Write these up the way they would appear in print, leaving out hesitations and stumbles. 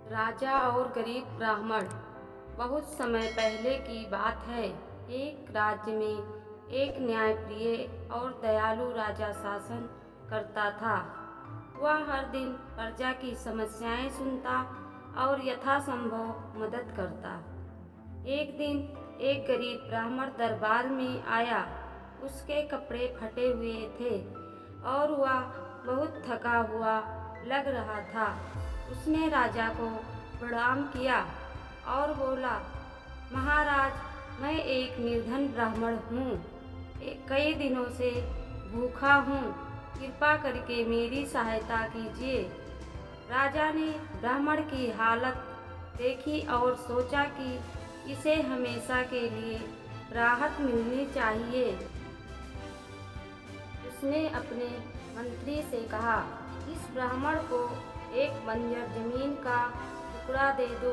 राजा और गरीब ब्राह्मण। बहुत समय पहले की बात है। एक राज्य में एक न्यायप्रिय और दयालु राजा शासन करता था। वह हर दिन प्रजा की समस्याएं सुनता और यथासंभव मदद करता। एक दिन एक गरीब ब्राह्मण दरबार में आया। उसके कपड़े फटे हुए थे और वह बहुत थका हुआ लग रहा था। उसने राजा को प्रणाम किया और बोला, महाराज, मैं एक निर्धन ब्राह्मण हूँ। कई दिनों से भूखा हूँ। कृपा करके मेरी सहायता कीजिए। राजा ने ब्राह्मण की हालत देखी और सोचा कि इसे हमेशा के लिए राहत मिलनी चाहिए। उसने अपने मंत्री से कहा, इस ब्राह्मण को एक बंजर जमीन का टुकड़ा दे दो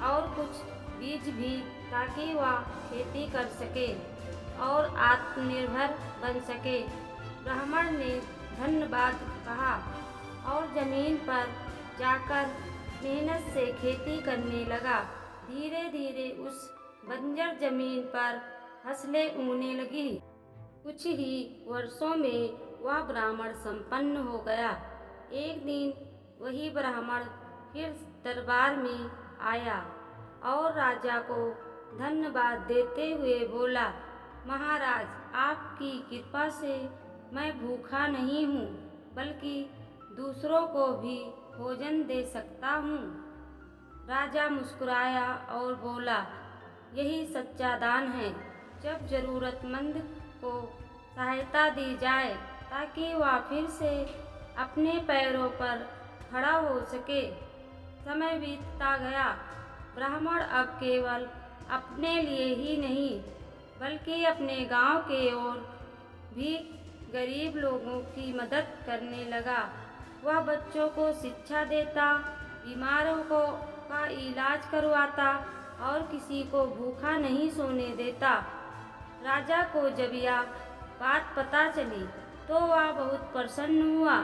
और कुछ बीज भी, ताकि वह खेती कर सके और आत्मनिर्भर बन सके। ब्राह्मण ने धन्यवाद कहा और जमीन पर जाकर मेहनत से खेती करने लगा। धीरे धीरे उस बंजर जमीन पर फसलें उगने लगी। कुछ ही वर्षों में वह ब्राह्मण संपन्न हो गया। एक दिन वही ब्राह्मण फिर दरबार में आया और राजा को धन्यवाद देते हुए बोला, महाराज, आपकी कृपा से मैं भूखा नहीं हूँ, बल्कि दूसरों को भी भोजन दे सकता हूँ। राजा मुस्कुराया और बोला, यही सच्चा दान है, जब जरूरतमंद को सहायता दी जाए ताकि वह फिर से अपने पैरों पर खड़ा हो सके। समय बीतता गया। ब्राह्मण अब केवल अपने लिए ही नहीं, बल्कि अपने गांव के और भी गरीब लोगों की मदद करने लगा। वह बच्चों को शिक्षा देता, बीमारों का इलाज करवाता और किसी को भूखा नहीं सोने देता। राजा को जब यह बात पता चली तो वह बहुत प्रसन्न हुआ।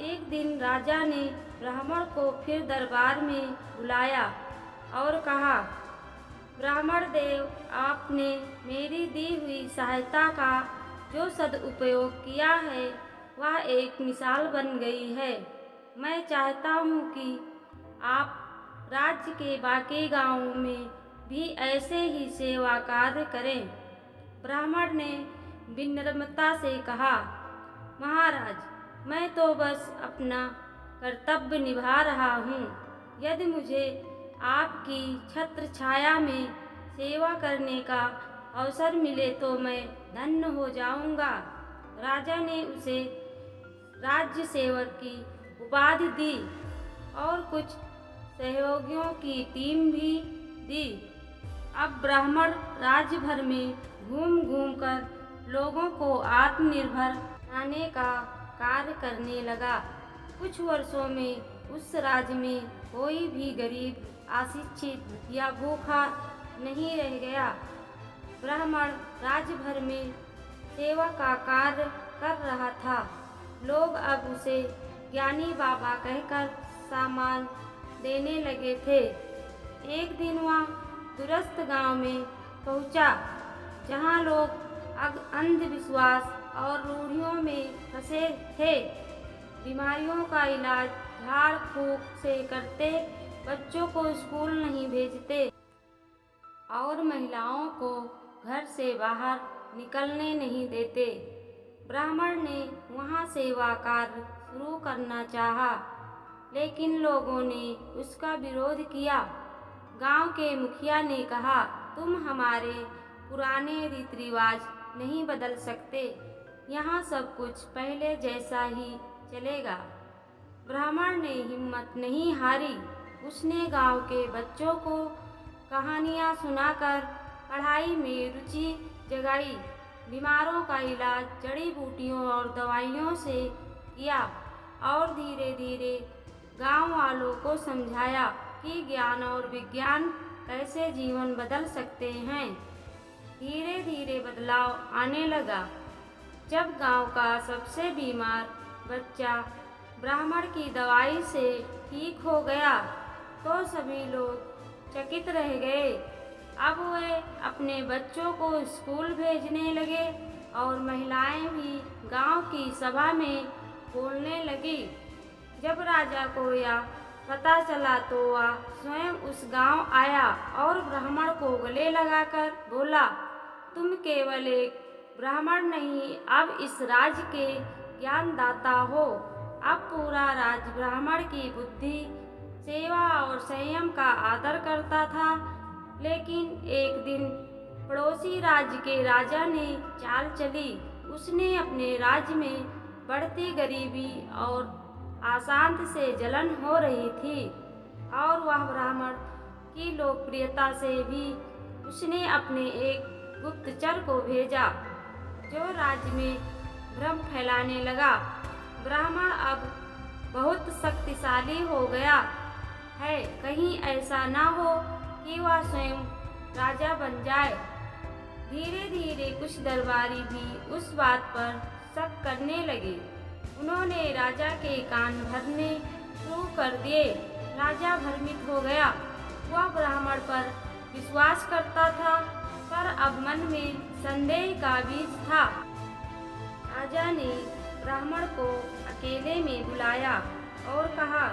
एक दिन राजा ने ब्राह्मण को फिर दरबार में बुलाया और कहा, ब्राह्मण देव, आपने मेरी दी हुई सहायता का जो सदुपयोग किया है वह एक मिसाल बन गई है। मैं चाहता हूँ कि आप राज्य के बाकी गांवों में भी ऐसे ही सेवा कार्य करें। ब्राह्मण ने विनम्रता से कहा, महाराज, मैं तो बस अपना कर्तव्य निभा रहा हूँ। यदि मुझे आपकी छत्र छाया में सेवा करने का अवसर मिले तो मैं धन्य हो जाऊँगा। राजा ने उसे राज्य सेवक की उपाधि दी और कुछ सहयोगियों की टीम भी दी। अब ब्राह्मण राज्य भर में घूम घूम कर लोगों को आत्मनिर्भर बनाने का कार्य करने लगा। कुछ वर्षों में उस राज्य में कोई भी गरीब, अशिक्षित या भूखा नहीं रह गया। ब्राह्मण राज्य भर में सेवा का कार्य कर रहा था। लोग अब उसे ज्ञानी बाबा कहकर सम्मान देने लगे थे। एक दिन वह दूरस्थ गांव में पहुंचा, जहां लोग अंधविश्वास और रूढ़ियों में फंसे थे। बीमारियों का इलाज झाड़ फूंक से करते, बच्चों को स्कूल नहीं भेजते और महिलाओं को घर से बाहर निकलने नहीं देते। ब्राह्मण ने वहां सेवा कार्य शुरू करना चाहा, लेकिन लोगों ने उसका विरोध किया। गांव के मुखिया ने कहा, तुम हमारे पुराने रीति रिवाज नहीं बदल सकते। यहाँ सब कुछ पहले जैसा ही चलेगा। ब्राह्मण ने हिम्मत नहीं हारी। उसने गांव के बच्चों को कहानियाँ सुनाकर पढ़ाई में रुचि जगाई। बीमारों का इलाज जड़ी बूटियों और दवाइयों से किया और धीरे धीरे गांव वालों को समझाया कि ज्ञान और विज्ञान कैसे जीवन बदल सकते हैं। धीरे धीरे बदलाव आने लगा। जब गांव का सबसे बीमार बच्चा ब्राह्मण की दवाई से ठीक हो गया तो सभी लोग चकित रह गए। अब वे अपने बच्चों को स्कूल भेजने लगे और महिलाएं भी गांव की सभा में बोलने लगी। जब राजा को यह पता चला तो वह स्वयं उस गांव आया और ब्राह्मण को गले लगाकर बोला, तुम केवल एक ब्राह्मण नहीं, अब इस राज्य के ज्ञानदाता हो। अब पूरा राज्य ब्राह्मण की बुद्धि, सेवा और संयम का आदर करता था। लेकिन एक दिन पड़ोसी राज्य के राजा ने चाल चली। उसने अपने राज्य में बढ़ती गरीबी और अशांति से जलन हो रही थी और वह ब्राह्मण की लोकप्रियता से भी उसने अपने एक गुप्तचर को भेजा जो राज्य में भ्रम फैलाने लगा। ब्राह्मण अब बहुत शक्तिशाली हो गया है, कहीं ऐसा ना हो कि वह स्वयं राजा बन जाए। धीरे धीरे कुछ दरबारी भी उस बात पर शक करने लगे। उन्होंने राजा के कान भरने शुरू कर दिए। राजा भ्रमित हो गया। वह ब्राह्मण पर विश्वास करता था, पर अब मन में संदेह का बीज था। राजा ने ब्राह्मण को अकेले में बुलाया और कहा,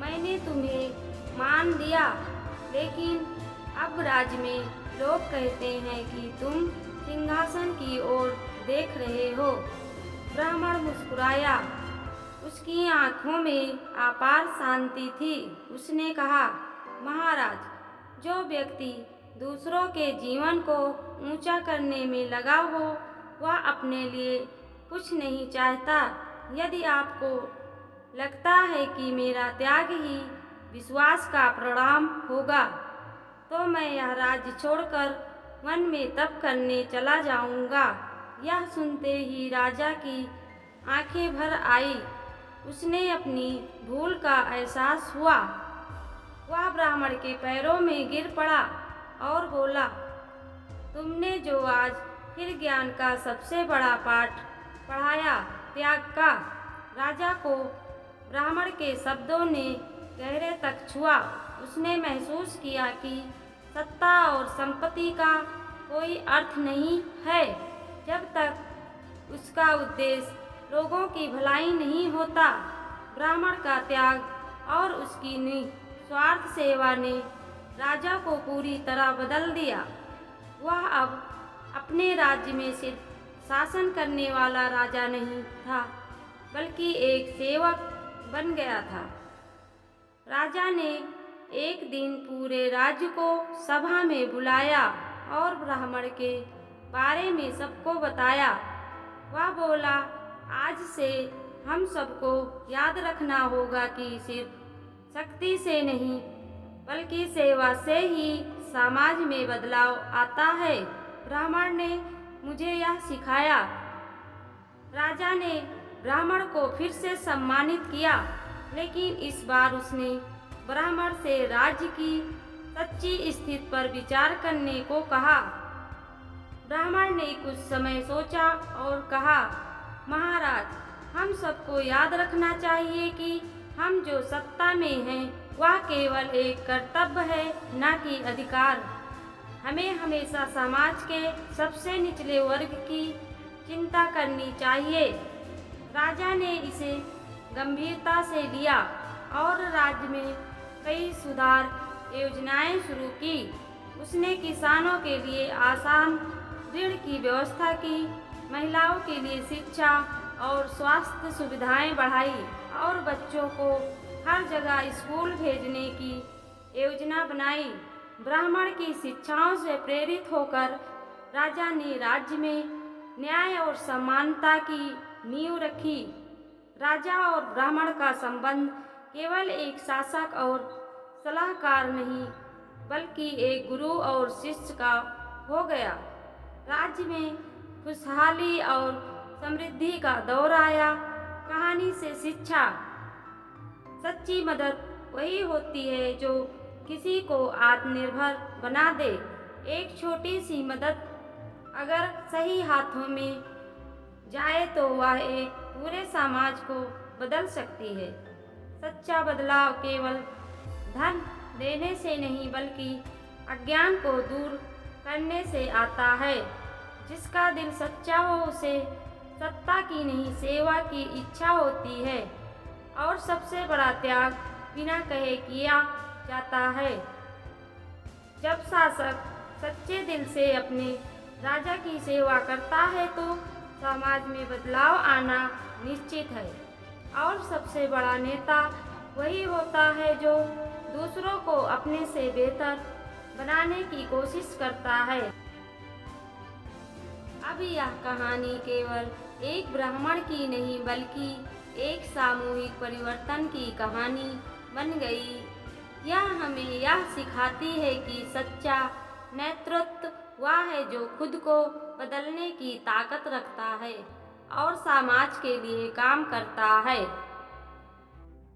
मैंने तुम्हें मान दिया, लेकिन अब राज्य में लोग कहते हैं कि तुम सिंहासन की ओर देख रहे हो। ब्राह्मण मुस्कुराया। उसकी आंखों में अपार शांति थी। उसने कहा, महाराज, जो व्यक्ति दूसरों के जीवन को ऊंचा करने में लगा हो वह अपने लिए कुछ नहीं चाहता। यदि आपको लगता है कि मेरा त्याग ही विश्वास का परिणाम होगा तो मैं यह राज्य छोड़कर वन में तप करने चला जाऊंगा। यह सुनते ही राजा की आंखें भर आई। उसने अपनी भूल का एहसास हुआ। वह ब्राह्मण के पैरों में गिर पड़ा और बोला, तुमने जो आज फिर ज्ञान का सबसे बड़ा पाठ पढ़ाया, त्याग का। राजा को ब्राह्मण के शब्दों ने गहरे तक छुआ। उसने महसूस किया कि सत्ता और संपत्ति का कोई अर्थ नहीं है जब तक उसका उद्देश्य लोगों की भलाई नहीं होता। ब्राह्मण का त्याग और उसकी निस्वार्थ सेवा ने राजा को पूरी तरह बदल दिया। वह अब अपने राज्य में सिर्फ शासन करने वाला राजा नहीं था, बल्कि एक सेवक बन गया था। राजा ने एक दिन पूरे राज्य को सभा में बुलाया और ब्राह्मण के बारे में सबको बताया। वह बोला, आज से हम सबको याद रखना होगा कि सिर्फ शक्ति से नहीं बल्कि सेवा से ही समाज में बदलाव आता है। ब्राह्मण ने मुझे यह सिखाया। राजा ने ब्राह्मण को फिर से सम्मानित किया, लेकिन इस बार उसने ब्राह्मण से राज्य की सच्ची स्थिति पर विचार करने को कहा। ब्राह्मण ने कुछ समय सोचा और कहा, महाराज, हम सबको याद रखना चाहिए कि हम जो सत्ता में हैं वह केवल एक कर्तव्य है, न कि अधिकार। हमें हमेशा समाज के सबसे निचले वर्ग की चिंता करनी चाहिए। राजा ने इसे गंभीरता से लिया और राज्य में कई सुधार योजनाएं शुरू की। उसने किसानों के लिए आसान ऋण की व्यवस्था की, महिलाओं के लिए शिक्षा और स्वास्थ्य सुविधाएं बढ़ाई और बच्चों को हर जगह स्कूल भेजने की योजना बनाई। ब्राह्मण की शिक्षाओं से प्रेरित होकर राजा ने राज्य में न्याय और समानता की नींव रखी। राजा और ब्राह्मण का संबंध केवल एक शासक और सलाहकार नहीं बल्कि एक गुरु और शिष्य का हो गया। राज्य में खुशहाली और समृद्धि का दौर आया। कहानी से शिक्षा, सच्ची मदद वही होती है जो किसी को आत्मनिर्भर बना दे। एक छोटी सी मदद अगर सही हाथों में जाए तो वह एक पूरे समाज को बदल सकती है। सच्चा बदलाव केवल धन देने से नहीं बल्कि अज्ञान को दूर करने से आता है। जिसका दिल सच्चा हो उसे सत्ता की नहीं सेवा की इच्छा होती है और सबसे बड़ा त्याग बिना कहे किया जाता है। जब शासक सच्चे दिल से अपने राजा की सेवा करता है तो समाज में बदलाव आना निश्चित है और सबसे बड़ा नेता वही होता है जो दूसरों को अपने से बेहतर बनाने की कोशिश करता है। अब यह कहानी केवल एक ब्राह्मण की नहीं बल्कि एक सामूहिक परिवर्तन की कहानी बन गई। यह हमें यह सिखाती है कि सच्चा नेतृत्व वह है जो खुद को बदलने की ताकत रखता है और समाज के लिए काम करता है।